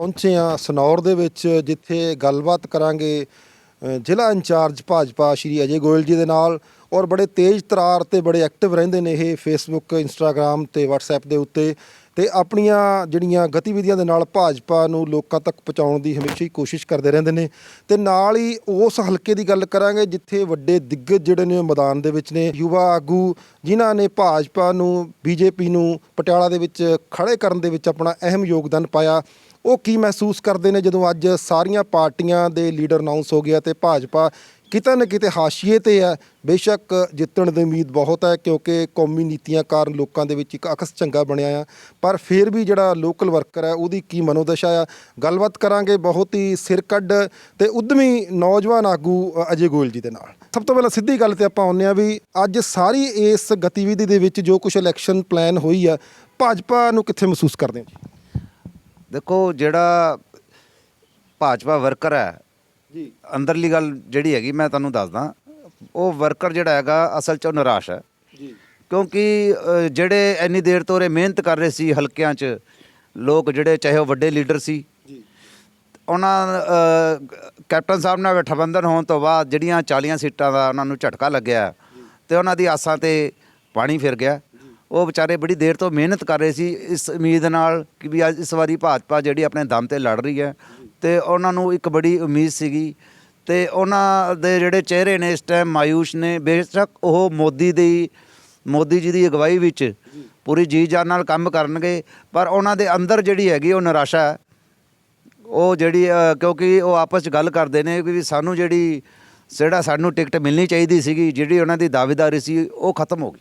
ਪਹੁੰਚੇ ਹਾਂ ਸਨੌਰ ਦੇ ਵਿੱਚ, ਜਿੱਥੇ ਗੱਲਬਾਤ ਕਰਾਂਗੇ ਜ਼ਿਲ੍ਹਾ ਇੰਚਾਰਜ ਭਾਜਪਾ ਸ਼੍ਰੀ ਅਜੇ ਗੋਇਲ ਜੀ ਦੇ ਨਾਲ। ਔਰ ਬੜੇ ਤੇਜ਼ ਤਰਾਰ ਤੇ ਬੜੇ ਐਕਟਿਵ ਰਹਿੰਦੇ ਨੇ ਇਹ ਫੇਸਬੁੱਕ, ਇੰਸਟਾਗ੍ਰਾਮ ਤੇ WhatsApp ਦੇ ਉੱਤੇ, ਤੇ ਆਪਣੀਆਂ ਜਿਹੜੀਆਂ ਗਤੀਵਿਧੀਆਂ ਦੇ ਨਾਲ ਭਾਜਪਾ ਨੂੰ ਲੋਕਾਂ ਤੱਕ ਪਹੁੰਚਾਉਣ ਦੀ ਹਮੇਸ਼ਾ ਹੀ ਕੋਸ਼ਿਸ਼ ਕਰਦੇ ਰਹਿੰਦੇ ਨੇ। ਤੇ ਨਾਲ ਹੀ ਉਸ ਹਲਕੇ ਦੀ ਗੱਲ ਕਰਾਂਗੇ ਜਿੱਥੇ ਵੱਡੇ ਦਿੱਗਜ ਜਿਹੜੇ ਨੇ ਮੈਦਾਨ ਦੇ ਵਿੱਚ ਨੇ, ਯੁਵਾ ਆਗੂ ਜਿਨ੍ਹਾਂ ਨੇ ਭਾਜਪਾ ਨੂੰ, BJP ਨੂੰ ਪਟਿਆਲਾ ਦੇ ਵਿੱਚ ਖੜੇ ਕਰਨ ਦੇ ਵਿੱਚ ਆਪਣਾ ਅਹਿਮ ਯੋਗਦਾਨ ਪਾਇਆ। ਉਹ ਕੀ ਮਹਿਸੂਸ ਕਰਦੇ ਨੇ ਜਦੋਂ ਅੱਜ ਸਾਰੀਆਂ ਪਾਰਟੀਆਂ ਦੇ ਲੀਡਰ ਅਨਾਉਂਸ ਹੋ ਗਿਆ ਤੇ ਭਾਜਪਾ ਕਿਤੇ ਨਾ ਕਿਤੇ ਹਾਸ਼ੀਏ ਤੇ ਹੈ। ਬੇਸ਼ੱਕ ਜਿੱਤਣ ਦੀ ਉਮੀਦ ਬਹੁਤ ਹੈ ਕਿਉਂਕਿ ਕੌਮੀ ਨੀਤੀਆਂ ਕਾਰਨ ਲੋਕਾਂ ਦੇ ਵਿੱਚ ਇੱਕ ਅਕਸ ਚੰਗਾ ਬਣਿਆ ਆ, ਪਰ ਫਿਰ ਵੀ ਜਿਹੜਾ ਲੋਕਲ ਵਰਕਰ ਹੈ ਉਹਦੀ ਕੀ ਮਨੋਦਸ਼ਾ ਆ, ਗੱਲਬਾਤ ਕਰਾਂਗੇ ਬਹੁਤ ਹੀ ਸਿਰਕੱਢ ਤੇ ਉਦਮੀ ਨੌਜਵਾਨ ਆਗੂ ਅਜੇ ਗੋਇਲ ਜੀ ਦੇ ਨਾਲ। ਸਭ ਤੋਂ ਪਹਿਲਾਂ ਸਿੱਧੀ ਗੱਲ ਤੇ ਆਪਾਂ ਆਉਂਦੇ ਹਾਂ ਵੀ ਅੱਜ ਸਾਰੀ ਇਸ ਗਤੀਵਿਧੀ ਦੇ ਵਿੱਚ ਜੋ ਕੁਛ ਇਲੈਕਸ਼ਨ ਪਲਾਨ ਹੋਈ ਆ, ਭਾਜਪਾ ਨੂੰ ਕਿੱਥੇ ਮਹਿਸੂਸ ਕਰਦੇ ਹੋ ਜੀ? ਦੇਖੋ, ਜਿਹੜਾ ਭਾਜਪਾ ਵਰਕਰ ਹੈ ਜੀ, ਅੰਦਰਲੀ ਗੱਲ ਜਿਹੜੀ ਹੈਗੀ ਮੈਂ ਤੁਹਾਨੂੰ ਦੱਸਦਾ, ਉਹ ਵਰਕਰ ਜਿਹੜਾ ਹੈਗਾ ਅਸਲ 'ਚ ਉਹ ਨਿਰਾਸ਼ ਹੈ ਜੀ। ਕਿਉਂਕਿ ਜਿਹੜੇ ਇੰਨੀ ਦੇਰ ਤੋਂ ਉਰੇ ਮਿਹਨਤ ਕਰ ਰਹੇ ਸੀ ਹਲਕਿਆਂ 'ਚ ਲੋਕ, ਜਿਹੜੇ ਚਾਹੇ ਉਹ ਵੱਡੇ ਲੀਡਰ ਸੀ ਜੀ, ਉਹਨਾਂ ਕੈਪਟਨ ਸਾਹਿਬ ਨਾਲ ਗਠਬੰਧਨ ਹੋਣ ਤੋਂ ਬਾਅਦ ਜਿਹੜੀਆਂ 40 ਸੀਟਾਂ ਦਾ ਉਹਨਾਂ ਨੂੰ ਝਟਕਾ ਲੱਗਿਆ ਤੇ ਉਹਨਾਂ ਦੀ ਆਸਾਂ ਤੇ ਪਾਣੀ ਫਿਰ ਗਿਆ। ਉਹ ਵਿਚਾਰੇ ਬੜੀ ਦੇਰ ਤੋਂ ਮਿਹਨਤ ਕਰ ਰਹੇ ਸੀ ਇਸ ਉਮੀਦ ਨਾਲ ਕਿ ਵੀ ਅੱਜ ਇਸ ਵਾਰੀ ਭਾਜਪਾ ਜਿਹੜੀ ਆਪਣੇ ਦਮ 'ਤੇ ਲੜ ਰਹੀ ਹੈ, ਤੇ ਉਹਨਾਂ ਨੂੰ ਇੱਕ ਬੜੀ ਉਮੀਦ ਸੀਗੀ। ਤੇ ਉਹਨਾਂ ਦੇ ਜਿਹੜੇ ਚਿਹਰੇ ਨੇ ਇਸ ਟਾਈਮ ਮਾਯੂਸ ਨੇ। ਬੇਸ਼ੱਕ ਉਹ ਮੋਦੀ ਜੀ ਦੀ ਅਗਵਾਈ ਵਿੱਚ ਪੂਰੀ ਜੀ ਜਾਨ ਨਾਲ ਕੰਮ ਕਰਨਗੇ, ਪਰ ਉਹਨਾਂ ਦੇ ਅੰਦਰ ਜਿਹੜੀ ਹੈਗੀ ਉਹ ਨਿਰਾਸ਼ਾ ਹੈ। ਉਹ ਜਿਹੜੀ ਕਿਉਂਕਿ ਉਹ ਆਪਸ 'ਚ ਗੱਲ ਕਰਦੇ ਨੇ ਕਿ ਸਾਨੂੰ ਸਾਨੂੰ ਟਿਕਟ ਮਿਲਣੀ ਚਾਹੀਦੀ ਸੀਗੀ, ਜਿਹੜੀ ਉਹਨਾਂ ਦੀ ਦਾਅਵੇਦਾਰੀ ਸੀ ਉਹ ਖਤਮ ਹੋ ਗਈ।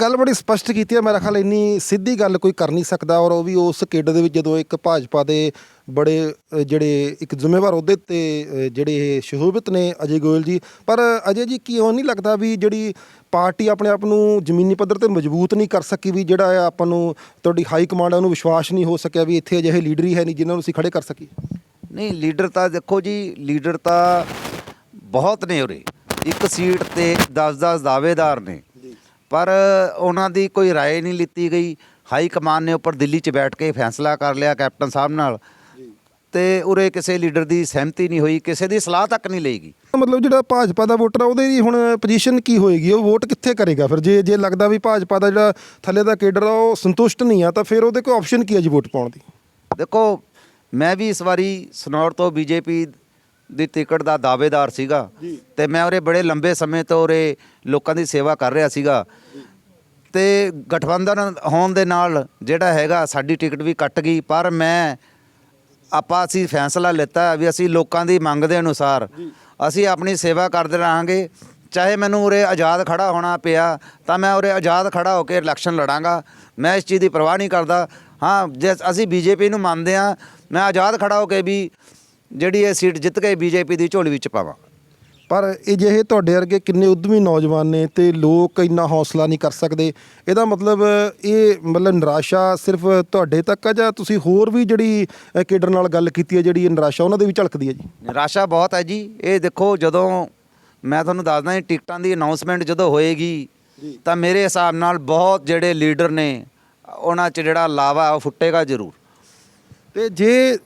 ਗੱਲ ਬੜੀ ਸਪਸ਼ਟ ਕੀਤੀ ਹੈ। ਮੇਰਾ ਖਿਆਲ ਇੰਨੀ ਸਿੱਧੀ ਗੱਲ ਕੋਈ ਕਰ ਨਹੀਂ ਸਕਦਾ, ਔਰ ਉਹ ਵੀ ਉਸ ਕੇਡਰ ਦੇ ਵਿੱਚ ਜਦੋਂ ਇੱਕ ਭਾਜਪਾ ਦੇ ਬੜੇ ਜਿਹੜੇ ਇੱਕ ਜ਼ਿੰਮੇਵਾਰ ਅਹੁਦੇ 'ਤੇ ਜਿਹੜੇ ਸ਼ਹੂਬਤ ਨੇ ਅਜੇ ਗੋਇਲ ਜੀ। ਪਰ ਅਜੇ ਜੀ ਕੀ ਉਹ ਨਹੀਂ ਲੱਗਦਾ ਵੀ ਜਿਹੜੀ ਪਾਰਟੀ ਆਪਣੇ ਆਪ ਨੂੰ ਜ਼ਮੀਨੀ ਪੱਧਰ 'ਤੇ ਮਜ਼ਬੂਤ ਨਹੀਂ ਕਰ ਸਕੀ, ਵੀ ਜਿਹੜਾ ਆਪਾਂ ਨੂੰ ਤੁਹਾਡੀ ਹਾਈ ਕਮਾਂਡ ਉਹਨੂੰ ਵਿਸ਼ਵਾਸ ਨਹੀਂ ਹੋ ਸਕਿਆ ਵੀ ਇੱਥੇ ਅਜਿਹੇ ਲੀਡਰ ਹੀ ਹੈ ਨਹੀਂ ਜਿਨ੍ਹਾਂ ਨੂੰ ਅਸੀਂ ਖੜੇ ਕਰ ਸਕੀਏ? ਨਹੀਂ, ਲੀਡਰ ਤਾਂ ਦੇਖੋ ਜੀ, ਲੀਡਰ ਤਾਂ ਬਹੁਤ ਨੇ ਉਰੇ। ਇੱਕ ਸੀਟ 'ਤੇ 10-10 ਦਾਅਵੇਦਾਰ ਨੇ, ਪਰ ਉਹਨਾਂ ਦੀ ਕੋਈ ਰਾਏ ਨਹੀਂ ਲਿੱਤੀ ਗਈ। ਹਾਈ ਕਮਾਨ ਨੇ ਉੱਪਰ ਦਿੱਲੀ 'ਚ ਬੈਠ ਕੇ ਫੈਸਲਾ ਕਰ ਲਿਆ ਕੈਪਟਨ ਸਾਹਿਬ ਨਾਲ, ਤੇ ਉਰੇ ਕਿਸੇ ਲੀਡਰ ਦੀ ਸਹਿਮਤੀ ਨਹੀਂ ਹੋਈ, ਕਿਸੇ ਦੀ ਸਲਾਹ ਤੱਕ ਨਹੀਂ ਲਈ ਗਈ। ਮਤਲਬ ਜਿਹੜਾ ਭਾਜਪਾ ਦਾ ਵੋਟਰ ਆ ਉਹਦੇ ਦੀ ਹੁਣ ਪੋਜੀਸ਼ਨ ਕੀ ਹੋਏਗੀ? ਉਹ ਵੋਟ ਕਿੱਥੇ ਕਰੇਗਾ ਫਿਰ? ਜੇ ਲੱਗਦਾ ਵੀ ਭਾਜਪਾ ਦਾ ਜਿਹੜਾ ਥੱਲੇ ਦਾ ਕੇਡਰ ਆ ਉਹ ਸੰਤੁਸ਼ਟ ਨਹੀਂ ਆ, ਤਾਂ ਫਿਰ ਉਹਦੇ ਕੋਈ ਆਪਸ਼ਨ ਕੀ ਹੈ ਜੀ ਵੋਟ ਪਾਉਣ ਦੀ? ਦੇਖੋ, ਮੈਂ ਵੀ ਇਸ ਵਾਰੀ ਸਨੌਰ ਤੋਂ BJP ਦੀ ਟਿਕਟ ਦਾ ਦਾਅਵੇਦਾਰ ਸੀਗਾ, ਤੇ ਮੈਂ ਉਰੇ ਬੜੇ ਲੰਬੇ ਸਮੇਂ ਤੋਂ ਉਰੇ ਲੋਕਾਂ ਦੀ ਸੇਵਾ ਕਰ ਰਿਹਾ ਸੀਗਾ। ਤੇ ਗਠਬੰਧਨ ਹੋਣ ਦੇ ਨਾਲ ਜਿਹੜਾ ਹੈਗਾ ਸਾਡੀ ਟਿਕਟ ਵੀ ਕੱਟ ਗਈ, ਪਰ ਅਸੀਂ ਫੈਸਲਾ ਲਿੱਤਾ ਵੀ ਅਸੀਂ ਲੋਕਾਂ ਦੀ ਮੰਗ ਦੇ ਅਨੁਸਾਰ ਅਸੀਂ ਆਪਣੀ ਸੇਵਾ ਕਰਦੇ ਰਹਾਂਗੇ। ਚਾਹੇ ਮੈਨੂੰ ਉਰੇ ਆਜ਼ਾਦ ਖੜਾ ਹੋਣਾ ਪਿਆ ਤਾਂ ਮੈਂ ਉਰੇ ਆਜ਼ਾਦ ਖੜਾ ਹੋ ਕੇ ਇਲੈਕਸ਼ਨ ਲੜਾਂਗਾ। ਮੈਂ ਇਸ ਚੀਜ਼ ਦੀ ਪਰਵਾਹ ਨਹੀਂ ਕਰਦਾ। ਹਾਂ, ਜੇ ਅਸੀਂ BJP ਨੂੰ ਮੰਨਦੇ ਹਾਂ, ਮੈਂ ਆਜ਼ਾਦ ਖੜਾ ਹੋ ਕੇ ਵੀ ਜਿਹੜੀ ਇਹ ਸੀਟ ਜਿੱਤ ਕੇ BJP ਦੀ ਝੋਲੀ ਵਿੱਚ ਪਾਵਾਂ। ਪਰ ਇਹ ਜਿਹੇ ਤੁਹਾਡੇ ਵਰਗੇ ਕਿੰਨੇ ਉਦਮੀ ਨੌਜਵਾਨ ਨੇ ਤੇ ਲੋਕ ਇੰਨਾ ਹੌਸਲਾ ਨਹੀਂ ਕਰ ਸਕਦੇ। ਇਹਦਾ ਮਤਲਬ ਨਿਰਾਸ਼ਾ ਸਿਰਫ ਤੁਹਾਡੇ ਤੱਕ ਆ, ਜਾਂ ਤੁਸੀਂ ਹੋਰ ਵੀ ਜਿਹੜੀ ਕੇਡਰ ਨਾਲ ਗੱਲ ਕੀਤੀ ਹੈ ਜਿਹੜੀ ਨਿਰਾਸ਼ਾ ਉਹਨਾਂ ਦੇ ਵੀ ਝਲਕਦੀ ਹੈ ਜੀ? ਨਿਰਾਸ਼ਾ ਬਹੁਤ ਹੈ ਜੀ। ਇਹ ਦੇਖੋ, ਜਦੋਂ ਮੈਂ ਤੁਹਾਨੂੰ ਦੱਸਦਾ ਟਿਕਟਾਂ ਦੀ ਅਨਾਉਂਸਮੈਂਟ ਜਦੋਂ ਹੋਏਗੀ ਤਾਂ ਮੇਰੇ ਹਿਸਾਬ ਨਾਲ ਬਹੁਤ ਜਿਹੜੇ ਲੀਡਰ ਨੇ ਉਹਨਾਂ 'ਚ ਜਿਹੜਾ ਲਾਵਾ ਉਹ ਫੁੱਟੇਗਾ ਜ਼ਰੂਰ। ਤੇ ਜੇ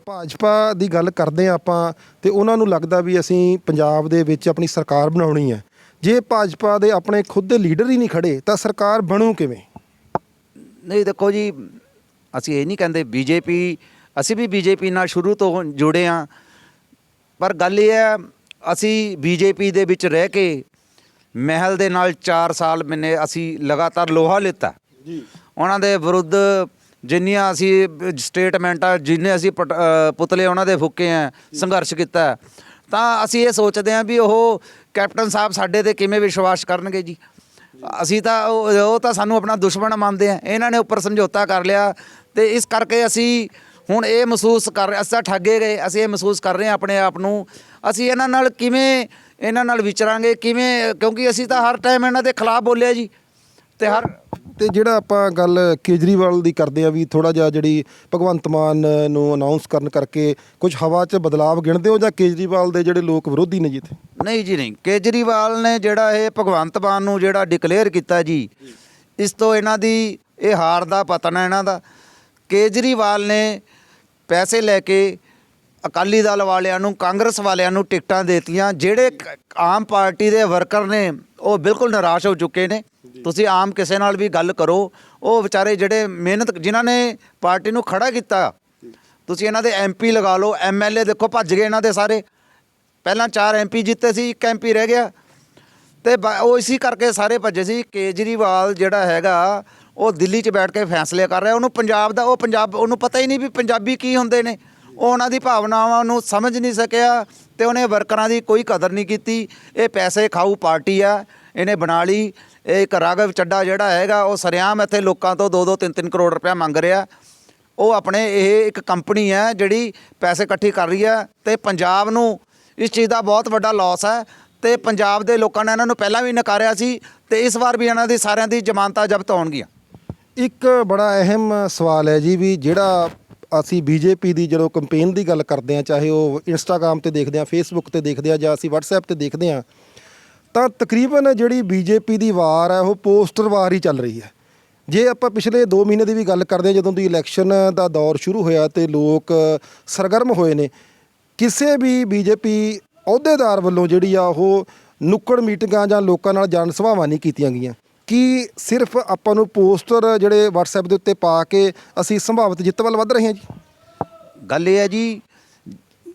ਭਾਜਪਾ ਦੀ ਗੱਲ ਕਰਦੇ ਹਾਂ ਆਪਾਂ, ਤੇ ਉਹਨਾਂ ਨੂੰ ਲੱਗਦਾ ਵੀ ਅਸੀਂ ਪੰਜਾਬ ਦੇ ਵਿੱਚ ਆਪਣੀ ਸਰਕਾਰ ਬਣਾਉਣੀ ਹੈ। ਜੇ ਭਾਜਪਾ ਦੇ ਆਪਣੇ ਖੁਦ ਦੇ ਲੀਡਰ ਹੀ ਨਹੀਂ ਖੜੇ ਤਾਂ ਸਰਕਾਰ ਬਣੂ ਕਿਵੇਂ? ਨਹੀਂ, ਦੇਖੋ ਜੀ, ਅਸੀਂ ਇਹ ਨਹੀਂ ਕਹਿੰਦੇ ਅਸੀਂ ਵੀ BJP ਨਾਲ ਸ਼ੁਰੂ ਤੋਂ ਜੁੜੇ ਹਾਂ, ਪਰ ਗੱਲ ਇਹ ਹੈ ਅਸੀਂ BJP ਦੇ ਵਿੱਚ ਰਹਿ ਕੇ ਮਹਿਲ ਦੇ ਨਾਲ 4 ਸਾਲ ਅਸੀਂ ਲਗਾਤਾਰ ਲੋਹਾ ਲਿੱਤਾ ਜੀ। ਉਹਨਾਂ ਦੇ ਵਿਰੁੱਧ ਜਿੰਨੀਆਂ ਅਸੀਂ ਸਟੇਟਮੈਂਟਾਂ, ਜਿੰਨੇ ਅਸੀਂ ਪੁਤਲੇ ਉਹਨਾਂ ਦੇ ਫੂਕੇ ਆ, ਸੰਘਰਸ਼ ਕੀਤਾ, ਤਾਂ ਅਸੀਂ ਇਹ ਸੋਚਦੇ ਹਾਂ ਵੀ ਉਹ ਕੈਪਟਨ ਸਾਹਿਬ ਸਾਡੇ 'ਤੇ ਕਿਵੇਂ ਵਿਸ਼ਵਾਸ ਕਰਨਗੇ ਜੀ। ਅਸੀਂ ਤਾਂ ਉਹ ਤਾਂ ਸਾਨੂੰ ਆਪਣਾ ਦੁਸ਼ਮਣ ਮੰਨਦੇ ਆ। ਇਹਨਾਂ ਨੇ ਉੱਪਰ ਸਮਝੌਤਾ ਕਰ ਲਿਆ, ਤੇ ਇਸ ਕਰਕੇ ਅਸੀਂ ਹੁਣ ਇਹ ਮਹਿਸੂਸ ਕਰ ਰਹੇ, ਅਸੀਂ ਤਾਂ ਠੱਗੇ ਗਏ। ਅਸੀਂ ਇਹ ਮਹਿਸੂਸ ਕਰ ਰਹੇ ਹਾਂ ਆਪਣੇ ਆਪ ਨੂੰ, ਅਸੀਂ ਇਹਨਾਂ ਨਾਲ ਵਿਚਰਾਂਗੇ ਕਿਵੇਂ, ਕਿਉਂਕਿ ਅਸੀਂ ਤਾਂ ਹਰ ਟਾਈਮ ਇਹਨਾਂ ਦੇ ਖਿਲਾਫ ਬੋਲਿਆ ਜੀ। ਤੇ ਜਿਹੜਾ ਆਪਾਂ ਗੱਲ ਕੇਜਰੀਵਾਲ ਦੀ ਕਰਦੇ ਆ ਵੀ ਥੋੜ੍ਹਾ ਜਿਹਾ ਜਿਹੜੀ ਭਗਵੰਤ ਮਾਨ ਨੂੰ ਅਨਾਉਂਸ ਕਰਨ ਕਰਕੇ ਕੁਝ ਹਵਾ 'ਚ ਬਦਲਾਵ ਗਿਣਦੇ ਹੋ, ਜਾਂ ਕੇਜਰੀਵਾਲ ਦੇ ਜਿਹੜੇ ਲੋਕ ਵਿਰੋਧੀ ਨੇ ਜੀ ਇੱਥੇ? ਨਹੀਂ ਜੀ, ਨਹੀਂ। ਕੇਜਰੀਵਾਲ ਨੇ ਜਿਹੜਾ ਇਹ ਭਗਵੰਤ ਮਾਨ ਨੂੰ ਜਿਹੜਾ ਡਿਕਲੇਅਰ ਕੀਤਾ ਜੀ, ਇਸ ਤੋਂ ਇਹਨਾਂ ਦੀ ਇਹ ਹਾਰ ਦਾ ਪਤਨ ਹੈ ਇਹਨਾਂ ਦਾ। ਕੇਜਰੀਵਾਲ ਨੇ ਪੈਸੇ ਲੈ ਕੇ ਅਕਾਲੀ ਦਲ ਵਾਲਿਆਂ ਨੂੰ, ਕਾਂਗਰਸ ਵਾਲਿਆਂ ਨੂੰ ਟਿਕਟਾਂ ਦੇਤੀਆਂ। ਜਿਹੜੇ ਆਮ ਪਾਰਟੀ ਦੇ ਵਰਕਰ ਨੇ ਉਹ ਬਿਲਕੁਲ ਨਿਰਾਸ਼ ਹੋ ਚੁੱਕੇ ਨੇ। ਤੁਸੀਂ ਆਮ ਕਿਸੇ ਨਾਲ ਵੀ ਗੱਲ ਕਰੋ, ਉਹ ਵਿਚਾਰੇ ਜਿਹੜੇ ਮਿਹਨਤ ਜਿਨ੍ਹਾਂ ਨੇ ਪਾਰਟੀ ਨੂੰ ਖੜਾ ਕੀਤਾ, ਤੁਸੀਂ ਇਹਨਾਂ ਦੇ MP ਲਗਾ ਲਓ, MLA ਦੇਖੋ ਭੱਜ ਗਏ ਇਹਨਾਂ ਦੇ ਸਾਰੇ। ਪਹਿਲਾਂ 4 MP ਜਿੱਤੇ ਸੀ, 1 MP ਰਹਿ ਗਿਆ, ਤੇ ਉਹ ਇਸੀ ਕਰਕੇ ਸਾਰੇ ਭੱਜੇ ਸੀ। ਕੇਜਰੀਵਾਲ ਜਿਹੜਾ ਹੈਗਾ ਉਹ ਦਿੱਲੀ 'ਚ ਬੈਠ ਕੇ ਫੈਸਲੇ ਕਰ ਰਿਹਾ। ਉਹਨੂੰ ਪੰਜਾਬ ਦਾ ਉਹਨੂੰ ਪਤਾ ਹੀ ਨਹੀਂ ਵੀ ਪੰਜਾਬੀ ਕੀ ਹੁੰਦੇ ਨੇ। ਉਹ ਉਹਨਾਂ ਦੀ ਭਾਵਨਾਵਾਂ ਨੂੰ ਸਮਝ ਨਹੀਂ ਸਕਿਆ ਤੇ ਉਹਨੇ ਵਰਕਰਾਂ ਦੀ ਕੋਈ ਕਦਰ ਨਹੀਂ ਕੀਤੀ। ਇਹ ਪੈਸੇ ਖਾਊ ਪਾਰਟੀ ਆ, ਇਹਨੇ ਬਣਾ ਲਈ। ਇਹ ਇੱਕ ਰਾਘਵ ਚੱਡਾ ਜਿਹੜਾ ਹੈਗਾ ਉਹ ਸਰੇਆਮ ਇੱਥੇ ਲੋਕਾਂ ਤੋਂ 2-2 3-3 ਕਰੋੜ ਰੁਪਇਆ ਮੰਗ ਰਿਹਾ। ਉਹ ਆਪਣੇ ਇਹ ਇੱਕ ਕੰਪਨੀ ਹੈ ਜਿਹੜੀ ਪੈਸੇ ਇਕੱਠੀ ਕਰ ਰਹੀ ਹੈ ਤੇ ਪੰਜਾਬ ਨੂੰ ਇਸ ਚੀਜ਼ ਦਾ ਬਹੁਤ ਵੱਡਾ ਲਾਸ ਹੈ। ਤੇ ਪੰਜਾਬ ਦੇ ਲੋਕਾਂ ਨੇ ਇਹਨਾਂ ਨੂੰ ਪਹਿਲਾਂ ਵੀ ਨਕਾਰਿਆ ਸੀ ਤੇ ਇਸ ਵਾਰ ਵੀ ਇਹਨਾਂ ਦੀ ਸਾਰਿਆਂ ਦੀ ਜ਼ਮਾਨਤਾਂ ਜ਼ਬਤ ਹੋਣਗੀਆਂ। ਇੱਕ ਬੜਾ ਅਹਿਮ ਸਵਾਲ ਹੈ ਜੀ, ਵੀ ਜਿਹੜਾ ਅਸੀਂ BJP ਦੀ ਜਦੋਂ ਕੰਪੇਨ ਦੀ ਗੱਲ ਕਰਦੇ ਹਾਂ, ਚਾਹੇ ਉਹ ਇੰਸਟਾਗ੍ਰਾਮ ਤੇ ਦੇਖਦੇ ਹਾਂ, ਫੇਸਬੁੱਕ ਤੇ ਦੇਖਦੇ ਹਾਂ, ਜਾਂ ਅਸੀਂ WhatsApp ਤੇ ਦੇਖਦੇ ਹਾਂ, ਤਾਂ ਤਕਰੀਬਨ ਜਿਹੜੀ BJP ਦੀ ਵਾਰ ਹੈ ਉਹ ਪੋਸਟਰ ਵਾਰ ਹੀ ਚੱਲ ਰਹੀ ਹੈ। ਜੇ ਆਪਾਂ ਪਿਛਲੇ 2 ਮਹੀਨੇ ਦੀ ਵੀ ਗੱਲ ਕਰਦੇ ਹਾਂ, ਜਦੋਂ ਦੀ ਇਲੈਕਸ਼ਨ ਦਾ ਦੌਰ ਸ਼ੁਰੂ ਹੋਇਆ ਤੇ ਲੋਕ ਸਰਗਰਮ ਹੋਏ ਨੇ, ਕਿਸੇ ਵੀ BJP ਅਹੁਦੇਦਾਰ ਵੱਲੋਂ ਜਿਹੜੀ ਆ ਉਹ ਨੁੱਕੜ ਮੀਟਿੰਗਾਂ ਜਾਂ ਲੋਕਾਂ ਨਾਲ ਜਨ ਸਭਾਵਾਂ ਨਹੀਂ ਕੀਤੀਆਂ ਗਈਆਂ। ਕੀ ਸਿਰਫ ਆਪਾਂ ਨੂੰ ਪੋਸਟਰ ਜਿਹੜੇ WhatsApp ਦੇ ਉੱਤੇ ਪਾ ਕੇ ਅਸੀਂ ਸੰਭਾਵਿਤ ਜਿੱਤ ਵੱਲ ਵੱਧ ਰਹੇ ਹਾਂ ਜੀ? ਗੱਲ ਇਹ ਹੈ ਜੀ,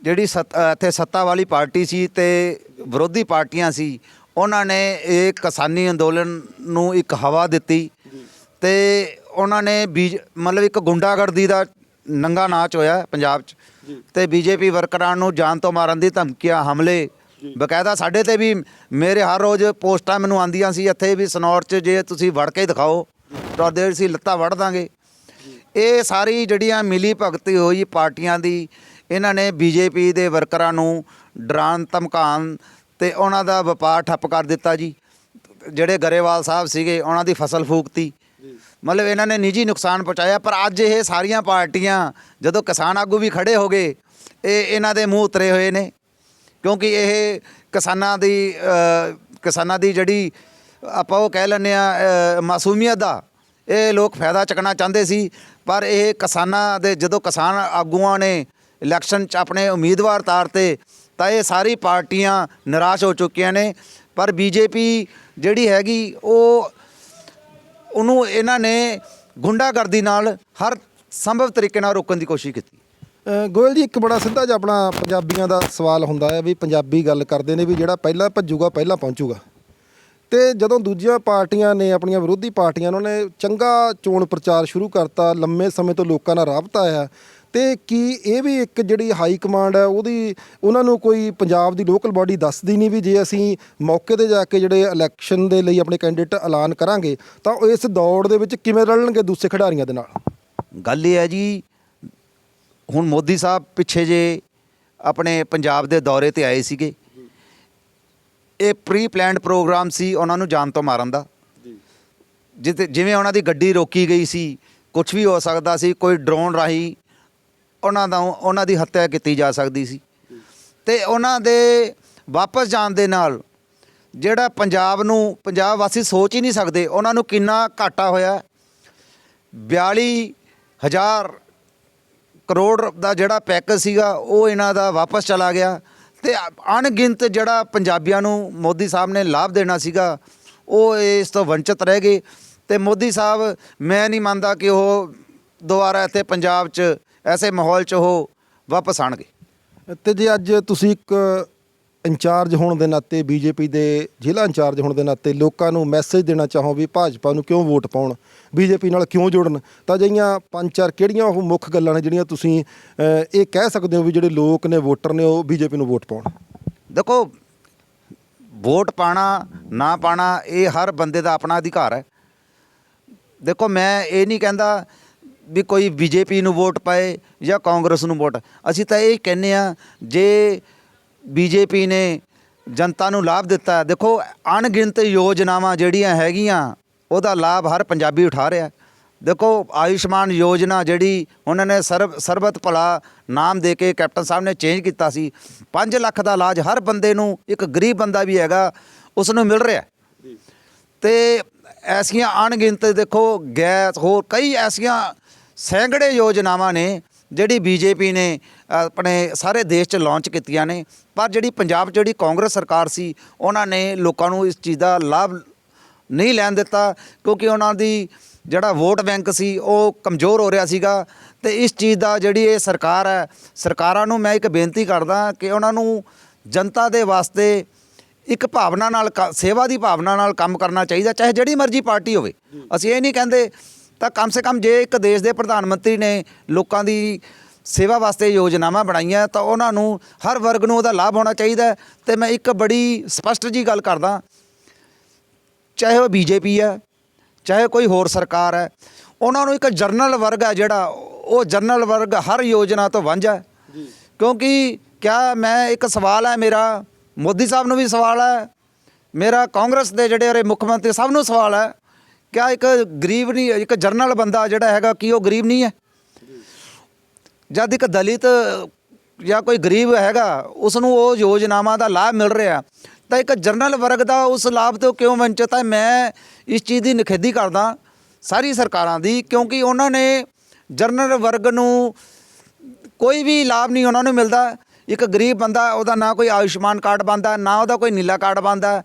ਜਿਹੜੀ ਇੱਥੇ ਸੱਤਾ ਵਾਲੀ ਪਾਰਟੀ ਸੀ ਤੇ ਵਿਰੋਧੀ ਪਾਰਟੀਆਂ ਸੀ, ਉਹਨਾਂ ਨੇ ਇਹ ਕਿਸਾਨੀ ਅੰਦੋਲਨ ਨੂੰ ਇੱਕ ਹਵਾ ਦਿੱਤੀ ਤੇ ਉਹਨਾਂ ਨੇ ਮਤਲਬ ਇੱਕ ਗੁੰਡਾਗਰਦੀ ਦਾ ਨੰਗਾ ਨਾਚ ਹੋਇਆ ਪੰਜਾਬ 'ਚ। ਤੇ BJP ਵਰਕਰਾਂ ਨੂੰ ਜਾਨ ਤੋਂ ਮਾਰਨ ਦੀ ਧਮਕੀਆਂ, ਹਮਲੇ, ਬਕਾਇਦਾ ਸਾਡੇ ਤੇ ਵੀ ਮੇਰੇ ਹਰ ਰੋਜ਼ ਪੋਸਟਾਂ ਮੈਨੂੰ ਆਉਂਦੀਆਂ ਸੀ ਇੱਥੇ ਵੀ ਸਨੌਰ 'ਚ, ਜੇ ਤੁਸੀਂ ਵੜ ਕੇ ਦਿਖਾਓ ਤੁਹਾਡੇ ਅਸੀਂ ਲੱਤਾਂ ਵੜ ਦਾਂਗੇ। ਇਹ ਸਾਰੀ ਜਿਹੜੀਆਂ ਮਿਲੀ ਭਗਤੀ ਹੋਈ ਪਾਰਟੀਆਂ ਦੀ, ਇਹਨਾਂ ਨੇ BJP ਦੇ ਵਰਕਰਾਂ ਨੂੰ ਡਰਾਉਣ ਧਮਕਾਉਣ ਤੇ ਉਹਨਾਂ ਦਾ ਵਪਾਰ ਠੱਪ ਕਰ ਦਿੱਤਾ ਜੀ। ਜਿਹੜੇ ਗਰੇਵਾਲ ਸਾਹਿਬ ਸੀਗੇ ਉਹਨਾਂ ਦੀ ਫਸਲ ਫੂਕਤੀ, ਮਤਲਬ ਇਹਨਾਂ ਨੇ ਨਿੱਜੀ ਨੁਕਸਾਨ ਪਹੁੰਚਾਇਆ। ਪਰ ਅੱਜ ਇਹ ਸਾਰੀਆਂ ਪਾਰਟੀਆਂ ਜਦੋਂ ਕਿਸਾਨ ਆਗੂ ਵੀ ਖੜੇ ਹੋ ਗਏ, ਇਹ ਇਹਨਾਂ ਦੇ ਮੂੰਹ ਉਤਰੇ ਹੋਏ ਨੇ, ਕਿਉਂਕਿ ਇਹ ਕਿਸਾਨਾਂ ਦੀ ਜਿਹੜੀ ਆਪਾਂ ਉਹ ਕਹਿ ਲੈਂਦੇ ਆ ਮਾਸੂਮੀਅਤ ਦਾ ਇਹ ਲੋਕ ਫਾਇਦਾ ਚੱਕਣਾ ਚਾਹੁੰਦੇ ਸੀ। ਪਰ ਇਹ ਕਿਸਾਨਾਂ ਦੇ ਜਦੋਂ ਕਿਸਾਨ ਆਗੂਆਂ ਨੇ ਇਲੈਕਸ਼ਨ 'ਚ ਆਪਣੇ ਉਮੀਦਵਾਰ ਤਾਰਤੇ ਤਾਂ ਇਹ ਸਾਰੀ ਪਾਰਟੀਆਂ ਨਿਰਾਸ਼ ਹੋ ਚੁੱਕੀਆਂ ਨੇ। ਪਰ BJP ਜਿਹੜੀ ਹੈਗੀ ਉਹਨੂੰ ਇਹਨਾਂ ਨੇ ਗੁੰਡਾਗਰਦੀ ਨਾਲ ਹਰ ਸੰਭਵ ਤਰੀਕੇ ਨਾਲ ਰੋਕਣ ਦੀ ਕੋਸ਼ਿਸ਼ ਕੀਤੀ। ਗੋਇਲ ਜੀ, ਇੱਕ ਬੜਾ ਸਿੱਧਾ ਜਿਹਾ ਆਪਣਾ ਪੰਜਾਬੀਆਂ ਦਾ ਸਵਾਲ ਹੁੰਦਾ ਹੈ ਵੀ ਪੰਜਾਬੀ ਗੱਲ ਕਰਦੇ ਨੇ ਵੀ ਜਿਹੜਾ ਪਹਿਲਾਂ ਭੱਜੂਗਾ ਪਹਿਲਾਂ ਪਹੁੰਚੂਗਾ। ਤੇ ਜਦੋਂ ਦੂਜੀਆਂ ਪਾਰਟੀਆਂ ਨੇ, ਆਪਣੀਆਂ ਵਿਰੋਧੀ ਪਾਰਟੀਆਂ, ਉਹਨਾਂ ਨੇ ਚੰਗਾ ਚੋਣ ਪ੍ਰਚਾਰ ਸ਼ੁਰੂ ਕਰਤਾ, ਲੰਮੇ ਸਮੇਂ ਤੋਂ ਲੋਕਾਂ ਨਾਲ ਰਾਬਤਾ ਆ, ਤੇ ਕੀ ਇਹ ਵੀ ਇੱਕ ਜਿਹੜੀ ਹਾਈ ਕਮਾਂਡ ਹੈ ਉਹਨਾਂ ਨੂੰ ਕੋਈ ਪੰਜਾਬ ਦੀ ਲੋਕਲ ਬਾਡੀ ਦੱਸਦੀ ਨਹੀਂ ਵੀ ਜੇ ਅਸੀਂ ਮੌਕੇ 'ਤੇ ਜਾ ਕੇ ਜਿਹੜੇ ਇਲੈਕਸ਼ਨ ਦੇ ਲਈ ਆਪਣੇ ਕੈਂਡੀਡੇਟ ਐਲਾਨ ਕਰਾਂਗੇ ਤਾਂ ਉਹ ਇਸ ਦੌੜ ਦੇ ਵਿੱਚ ਕਿਵੇਂ ਰਲਣਗੇ ਦੂਸਰੇ ਖਿਡਾਰੀਆਂ ਦੇ ਨਾਲ? ਗੱਲ ਇਹ ਹੈ ਜੀ, ਹੁਣ ਮੋਦੀ ਸਾਹਿਬ ਪਿੱਛੇ ਜੇ ਆਪਣੇ ਪੰਜਾਬ ਦੇ ਦੌਰੇ 'ਤੇ ਆਏ ਸੀਗੇ। ਇਹ ਪ੍ਰੀ ਪਲੈਨਡ ਪ੍ਰੋਗਰਾਮ ਸੀ ਉਹਨਾਂ ਨੂੰ ਜਾਨ ਤੋਂ ਮਾਰਨ ਦਾ। ਜਿਵੇਂ ਉਹਨਾਂ ਦੀ ਗੱਡੀ ਰੋਕੀ ਗਈ ਸੀ, ਕੁਝ ਵੀ ਹੋ ਸਕਦਾ ਸੀ, ਕੋਈ ਡਰੋਨ ਰਾਹੀਂ ਉਹਨਾਂ ਦੀ ਹੱਤਿਆ ਕੀਤੀ ਜਾ ਸਕਦੀ ਸੀ। ਤੇ ਉਹਨਾਂ ਦੇ ਵਾਪਸ ਜਾਣ ਦੇ ਨਾਲ ਜਿਹੜਾ ਪੰਜਾਬ ਵਾਸੀ ਸੋਚ ਹੀ ਨਹੀਂ ਸਕਦੇ ਉਹਨਾਂ ਨੂੰ ਕਿੰਨਾ ਘਾਟਾ ਹੋਇਆ। 42,000 ਕਰੋੜ ਦਾ ਜਿਹੜਾ ਪੈਕੇਜ ਸੀਗਾ ਉਹ ਇਹਨਾਂ ਦਾ ਵਾਪਸ ਚਲਾ ਗਿਆ ਤੇ ਅਣਗਿਣਤ ਜਿਹੜਾ ਪੰਜਾਬੀਆਂ ਨੂੰ ਮੋਦੀ ਸਾਹਿਬ ਨੇ ਲਾਭ ਦੇਣਾ ਸੀਗਾ ਉਹ ਇਸ ਤੋਂ ਵੰਚਿਤ ਰਹਿ ਗਏ। ਤੇ ਮੋਦੀ ਸਾਹਿਬ, ਮੈਂ ਨਹੀਂ ਮੰਨਦਾ ਕਿ ਉਹ ਦੁਬਾਰਾ ਇੱਥੇ ਪੰਜਾਬ 'ਚ ਐਸੇ ਮਾਹੌਲ 'ਚ ਉਹ ਵਾਪਸ ਆਉਣਗੇ। ਤੇ ਜੇ ਅੱਜ ਤੁਸੀਂ ਇੱਕ ਇੰਚਾਰਜ ਹੋਣ ਦੇ ਨਾਤੇ, BJP ਦੇ ਜ਼ਿਲ੍ਹਾ ਇੰਚਾਰਜ ਹੋਣ ਦੇ ਨਾਤੇ ਲੋਕਾਂ ਨੂੰ ਮੈਸੇਜ ਦੇਣਾ ਚਾਹੋ ਵੀ ਭਾਜਪਾ ਨੂੰ ਕਿਉਂ ਵੋਟ ਪਾਉਣ, BJP ਨਾਲ ਕਿਉਂ ਜੁੜਨ, ਤਾਂ ਜਿਹੀਆਂ 5-4 ਕਿਹੜੀਆਂ ਉਹ ਮੁੱਖ ਗੱਲਾਂ ਨੇ ਜਿਹੜੀਆਂ ਤੁਸੀਂ ਇਹ ਕਹਿ ਸਕਦੇ ਹੋ ਵੀ ਜਿਹੜੇ ਲੋਕ ਨੇ, ਵੋਟਰ ਨੇ, ਉਹ BJP ਨੂੰ ਵੋਟ ਪਾਉਣ? ਦੇਖੋ, ਵੋਟ ਪਾਣਾ ਨਾ ਪਾਣਾ ਇਹ ਹਰ ਬੰਦੇ ਦਾ ਆਪਣਾ ਅਧਿਕਾਰ ਹੈ। ਦੇਖੋ, ਮੈਂ ਇਹ ਨਹੀਂ ਕਹਿੰਦਾ ਵੀ ਕੋਈ BJP ਨੂੰ ਵੋਟ ਪਾਏ ਜਾਂ ਕਾਂਗਰਸ ਨੂੰ ਵੋਟ। ਅਸੀਂ ਤਾਂ ਇਹ ਕਹਿੰਦੇ ਹਾਂ ਜੇ BJP ਨੇ ਜਨਤਾ ਨੂੰ ਲਾਭ ਦਿੱਤਾ, ਦੇਖੋ ਅਣਗਿਣਤ ਯੋਜਨਾਵਾਂ ਜਿਹੜੀਆਂ ਹੈਗੀਆਂ ਉਹਦਾ ਲਾਭ ਹਰ ਪੰਜਾਬੀ ਉਠਾ ਰਿਹਾ। ਦੇਖੋ, ਆਯੁਸ਼ਮਾਨ ਯੋਜਨਾ ਜਿਹੜੀ ਉਹਨਾਂ ਨੇ ਸਰਬਤ ਭਲਾ ਨਾਮ ਦੇ ਕੇ ਕੈਪਟਨ ਸਾਹਿਬ ਨੇ ਚੇਂਜ ਕੀਤਾ ਸੀ, 5 ਲੱਖ ਦਾ ਇਲਾਜ ਹਰ ਬੰਦੇ ਨੂੰ, ਇੱਕ ਗਰੀਬ ਬੰਦਾ ਵੀ ਹੈਗਾ ਉਸ ਨੂੰ ਮਿਲ ਰਿਹਾ। ਤੇ ਐਸੀਆਂ ਅਣਗਿਣਤ ਦੇਖੋ ਗੈਸ, ਹੋਰ ਕਈ ਐਸੀਆਂ ਸੈਂਕੜੇ ਯੋਜਨਾਵਾਂ ਨੇ ਜਿਹੜੀ ਬੀਜੇਪੀ ਨੇ ਆਪਣੇ ਸਾਰੇ ਦੇਸ਼ 'ਚ ਲਾਂਚ ਕੀਤੀਆਂ ਨੇ, ਪਰ ਜਿਹੜੀ ਪੰਜਾਬ 'ਚ ਜਿਹੜੀ ਕਾਂਗਰਸ ਸਰਕਾਰ ਸੀ ਉਹਨਾਂ ਨੇ ਲੋਕਾਂ ਨੂੰ ਇਸ ਚੀਜ਼ ਦਾ ਲਾਭ ਨਹੀਂ ਲੈਣ ਦਿੱਤਾ, ਕਿਉਂਕਿ ਉਹਨਾਂ ਦੀ ਜਿਹੜਾ ਵੋਟ ਬੈਂਕ ਸੀ ਉਹ ਕਮਜ਼ੋਰ ਹੋ ਰਿਹਾ ਸੀਗਾ। ਤੇ ਇਸ ਚੀਜ਼ ਦਾ ਜਿਹੜੀ ਇਹ ਸਰਕਾਰ ਹੈ, ਸਰਕਾਰਾਂ ਨੂੰ ਮੈਂ ਇੱਕ ਬੇਨਤੀ ਕਰਦਾ ਕਿ ਉਹਨਾਂ ਨੂੰ ਜਨਤਾ ਦੇ ਵਾਸਤੇ ਇੱਕ ਭਾਵਨਾ ਨਾਲ ਸੇਵਾ ਦੀ ਭਾਵਨਾ ਨਾਲ ਕੰਮ ਕਰਨਾ ਚਾਹੀਦਾ, ਚਾਹੇ ਜਿਹੜੀ ਮਰਜ਼ੀ ਪਾਰਟੀ ਹੋਵੇ। ਅਸੀਂ ਇਹ ਨਹੀਂ ਕਹਿੰਦੇ, ਤਾਂ ਕਮ ਸੇ ਕਮ ਜੇ ਇੱਕ ਦੇਸ਼ ਦੇ ਪ੍ਰਧਾਨ ਮੰਤਰੀ ਨੇ ਲੋਕਾਂ ਦੀ ਸੇਵਾ ਵਾਸਤੇ ਯੋਜਨਾਵਾਂ ਬਣਾਈਆਂ ਤਾਂ ਉਹਨਾਂ ਨੂੰ ਹਰ ਵਰਗ ਨੂੰ ਉਹਦਾ ਲਾਭ ਹੋਣਾ ਚਾਹੀਦਾ। ਤੇ ਮੈਂ ਇੱਕ ਬੜੀ ਸਪਸ਼ਟ ਜੀ ਗੱਲ ਕਰਦਾ, ਚਾਹੇ ਉਹ ਬੀਜੇਪੀ ਹੈ ਚਾਹੇ ਕੋਈ ਹੋਰ ਸਰਕਾਰ ਹੈ, ਉਹਨਾਂ ਨੂੰ ਇੱਕ ਜਰਨਲ ਵਰਗ ਹੈ ਜਿਹੜਾ, ਉਹ ਜਰਨਲ ਵਰਗ ਹਰ ਯੋਜਨਾ ਤੋਂ ਵਾਂਝਾ ਹੈ। ਕਿਉਂਕਿ ਕਿਆ ਮੈਂ ਇੱਕ ਸਵਾਲ ਹੈ ਮੇਰਾ, ਮੋਦੀ ਸਾਹਿਬ ਨੂੰ ਵੀ ਸਵਾਲ ਹੈ, ਮੇਰਾ ਕਾਂਗਰਸ ਦੇ ਜਿਹੜੇ ਮੁੱਖ ਮੰਤਰੀ ਸਭ ਨੂੰ ਸਵਾਲ ਹੈ, ਕਿਆ ਇੱਕ ਗਰੀਬ ਨਹੀਂ, ਇੱਕ ਜਰਨਲ ਬੰਦਾ ਜਿਹੜਾ ਹੈਗਾ ਕੀ ਉਹ ਗਰੀਬ ਨਹੀਂ ਹੈ? ਜਦ ਇੱਕ ਦਲਿਤ ਜਾਂ ਕੋਈ ਗਰੀਬ ਹੈਗਾ ਉਸ ਨੂੰ ਉਹ ਯੋਜਨਾਵਾਂ ਦਾ ਲਾਭ ਮਿਲ ਰਿਹਾ, ਤਾਂ ਇੱਕ ਜਰਨਲ ਵਰਗ ਦਾ ਉਸ ਲਾਭ ਤੋਂ ਕਿਉਂ ਵੰਚਿਤ ਹੈ? ਮੈਂ ਇਸ ਚੀਜ਼ ਦੀ ਨਿਖੇਧੀ ਕਰਦਾ ਸਾਰੀ ਸਰਕਾਰਾਂ ਦੀ, ਕਿਉਂਕਿ ਉਹਨਾਂ ਨੇ ਜਰਨਲ ਵਰਗ ਨੂੰ ਕੋਈ ਵੀ ਲਾਭ ਨਹੀਂ ਉਹਨਾਂ ਨੂੰ ਮਿਲਦਾ। ਇੱਕ ਗਰੀਬ ਬੰਦਾ, ਉਹਦਾ ਨਾ ਕੋਈ ਆਯੁਸ਼ਮਾਨ ਕਾਰਡ ਬਣਦਾ, ਨਾ ਉਹਦਾ ਕੋਈ ਨੀਲਾ ਕਾਰਡ ਬਣਦਾ,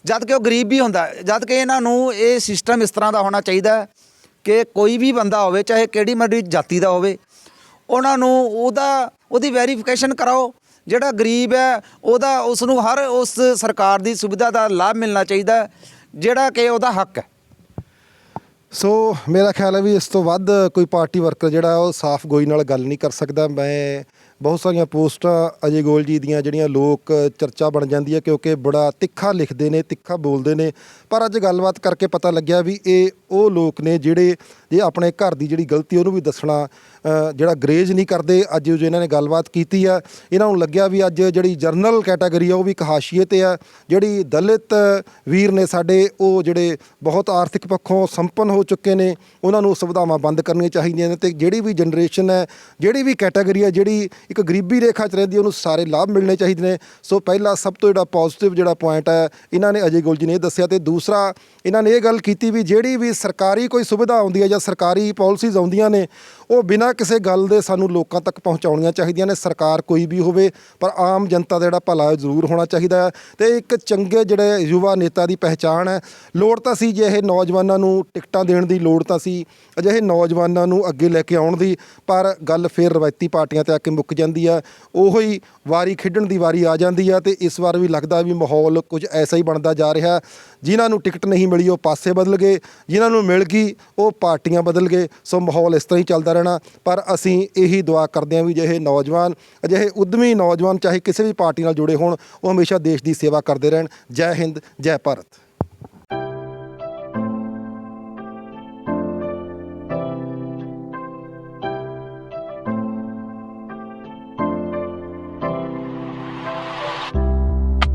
ਜਦ ਕਿ ਉਹ ਗਰੀਬ ਵੀ ਹੁੰਦਾ। ਜਦ ਕਿ ਇਹਨਾਂ ਨੂੰ ਇਹ ਸਿਸਟਮ ਇਸ ਤਰ੍ਹਾਂ ਦਾ ਹੋਣਾ ਚਾਹੀਦਾ ਕਿ ਕੋਈ ਵੀ ਬੰਦਾ ਹੋਵੇ, ਚਾਹੇ ਕਿਹੜੀ ਮਰਜ਼ੀ ਜਾਤੀ ਦਾ ਹੋਵੇ, ਉਹਨਾਂ ਨੂੰ ਉਹਦੀ ਵੈਰੀਫਿਕੇਸ਼ਨ ਕਰਾਓ। ਜਿਹੜਾ ਗਰੀਬ ਹੈ ਉਸ ਨੂੰ ਹਰ ਉਸ ਸਰਕਾਰ ਦੀ ਸੁਵਿਧਾ ਦਾ ਲਾਭ ਮਿਲਣਾ ਚਾਹੀਦਾ ਜਿਹੜਾ ਕਿ ਉਹਦਾ ਹੱਕ ਹੈ। ਸੋ ਮੇਰਾ ਖਿਆਲ ਹੈ ਵੀ ਇਸ ਤੋਂ ਵੱਧ ਕੋਈ ਪਾਰਟੀ ਵਰਕਰ ਜਿਹੜਾ ਉਹ ਸਾਫ਼ ਗੋਈ ਨਾਲ ਗੱਲ ਨਹੀਂ ਕਰ ਸਕਦਾ। ਮੈਂ ਬਹੁਤ ਸਾਰੀਆਂ ਪੋਸਟਾਂ ਅਜੇ ਗੋਇਲ ਜੀ ਦੀਆਂ ਜਿਹੜੀਆਂ ਲੋਕ ਚਰਚਾ ਬਣ ਜਾਂਦੀ ਹੈ, ਕਿਉਂਕਿ ਬੜਾ ਤਿੱਖਾ ਲਿਖਦੇ ਨੇ, ਤਿੱਖਾ ਬੋਲਦੇ ਨੇ, ਪਰ ਅੱਜ ਗੱਲਬਾਤ ਕਰਕੇ ਪਤਾ ਲੱਗਿਆ ਵੀ ਇਹ ਉਹ ਲੋਕ ਨੇ ਜਿਹੜੇ ਜੇ ਆਪਣੇ ਘਰ ਦੀ ਜਿਹੜੀ ਗਲਤੀ ਉਹਨੂੰ ਵੀ ਦੱਸਣਾ ਜਿਹੜਾ ਗਰੇਜ ਨਹੀਂ ਕਰਦੇ। ਅੱਜ ਜੋ ਇਹਨਾਂ ਨੇ ਗੱਲਬਾਤ ਕੀਤੀ ਆ, ਇਹਨਾਂ ਨੂੰ ਲੱਗਿਆ ਵੀ ਅੱਜ ਜਿਹੜੀ ਜਰਨਲ ਕੈਟਾਗਰੀ ਆ ਉਹ ਵੀ ਇੱਕ ਹਾਸ਼ੀਏ 'ਤੇ ਆ। ਜਿਹੜੀ ਦਲਿਤ ਵੀਰ ਨੇ ਸਾਡੇ, ਉਹ ਜਿਹੜੇ ਬਹੁਤ ਆਰਥਿਕ ਪੱਖੋਂ ਸੰਪੰਨ ਹੋ ਚੁੱਕੇ ਨੇ, ਉਹਨਾਂ ਨੂੰ ਸੁਵਿਧਾਵਾਂ ਬੰਦ ਕਰਨੀਆਂ ਚਾਹੀਦੀਆਂ ਨੇ। ਅਤੇ ਜਿਹੜੀ ਵੀ ਜਨਰੇਸ਼ਨ ਹੈ, ਜਿਹੜੀ ਵੀ ਕੈਟਾਗਰੀ ਹੈ ਜਿਹੜੀ ਇੱਕ ਗਰੀਬੀ ਰੇਖਾ 'ਚ ਰਹਿੰਦੀ, ਉਹਨੂੰ ਸਾਰੇ ਲਾਭ ਮਿਲਣੇ ਚਾਹੀਦੇ ਨੇ। ਸੋ ਪਹਿਲਾ ਸਭ ਤੋਂ ਜਿਹੜਾ ਪੋਜ਼ੀਟਿਵ ਜਿਹੜਾ ਪੁਆਇੰਟ ਹੈ ਇਹਨਾਂ ਨੇ ਅਜੇ ਗੋਇਲ ਜੀ ਨੇ ਇਹ ਦੱਸਿਆ। ਅਤੇ ਦੂਸਰਾ ਇਹਨਾਂ ਨੇ ਇਹ ਗੱਲ ਕੀਤੀ ਵੀ ਜਿਹੜੀ ਵੀ ਸਰਕਾਰੀ ਕੋਈ ਸੁਵਿਧਾ ਆਉਂਦੀ ਹੈ ਜਾਂ ਸਰਕਾਰੀ ਪਾਲਿਸੀਜ਼ ਆਉਂਦੀਆਂ ਨੇ, ਉਹ ਬਿਨਾਂ ਕਿਸੇ ਗੱਲ ਦੇ ਸਾਨੂੰ ਲੋਕਾਂ ਤੱਕ ਪਹੁੰਚਾਉਣੀਆਂ ਚਾਹੀਦੀਆਂ ਨੇ। ਸਰਕਾਰ ਕੋਈ ਵੀ ਹੋਵੇ, ਪਰ ਆਮ ਜਨਤਾ ਦਾ ਜਿਹੜਾ ਭਲਾ ਜ਼ਰੂਰ ਹੋਣਾ ਚਾਹੀਦਾ ਹੈ। ਅਤੇ ਇੱਕ ਚੰਗੇ ਜਿਹੜੇ ਯੁਵਾ ਨੇਤਾ ਦੀ ਪਹਿਚਾਣ ਹੈ। ਲੋੜ ਤਾਂ ਸੀ ਜੇ ਇਹ ਨੌਜਵਾਨਾਂ ਨੂੰ ਟਿਕਟਾਂ ਦੇਣ ਦੀ, ਲੋੜ ਤਾਂ ਸੀ ਅਜਿਹੇ ਨੌਜਵਾਨਾਂ ਨੂੰ ਅੱਗੇ ਲੈ ਕੇ ਆਉਣ ਦੀ, ਪਰ ਗੱਲ ਫਿਰ ਰਵਾਇਤੀ ਪਾਰਟੀਆਂ 'ਤੇ ਆ ਕੇ ਮੁੱਕ ਜਾਂਦੀ ਆ। ਉਹੀ ਵਾਰੀ ਖੇਡਣ ਦੀ ਵਾਰੀ ਆ ਜਾਂਦੀ ਆ। ਅਤੇ ਇਸ ਵਾਰ ਵੀ ਲੱਗਦਾ ਵੀ ਮਾਹੌਲ ਕੁਝ ਐਸਾ ਹੀ ਬਣਦਾ ਜਾ ਰਿਹਾ। ਜਿਨ੍ਹਾਂ ਨੂੰ ਟਿਕਟ ਨਹੀਂ ਮਿਲੀ ਉਹ ਪਾਸੇ ਬਦਲ ਗਏ, ਜਿਨ੍ਹਾਂ ਨੂੰ ਮਿਲ ਗਈ ਉਹ ਪਾਰਟੀਆਂ ਬਦਲ ਗਏ। ਸੋ ਮਾਹੌਲ ਇਸ ਤਰ੍ਹਾਂ ਹੀ ਚੱਲਦਾ ਰਹਿਣਾ। ਪਰ ਅਸੀਂ ਇਹੀ ਦੁਆ ਕਰਦੇ ਹਾਂ ਵੀ ਅਜਿਹੇ ਨੌਜਵਾਨ, ਅਜਿਹੇ ਉੱਦਮੀ ਨੌਜਵਾਨ ਚਾਹੇ ਕਿਸੇ ਵੀ ਪਾਰਟੀ ਨਾਲ ਜੁੜੇ ਹੋਣ, ਉਹ ਹਮੇਸ਼ਾ ਦੇਸ਼ ਦੀ ਸੇਵਾ ਕਰਦੇ ਰਹਿਣ। ਜੈ ਹਿੰਦ, ਜੈ ਭਾਰਤ।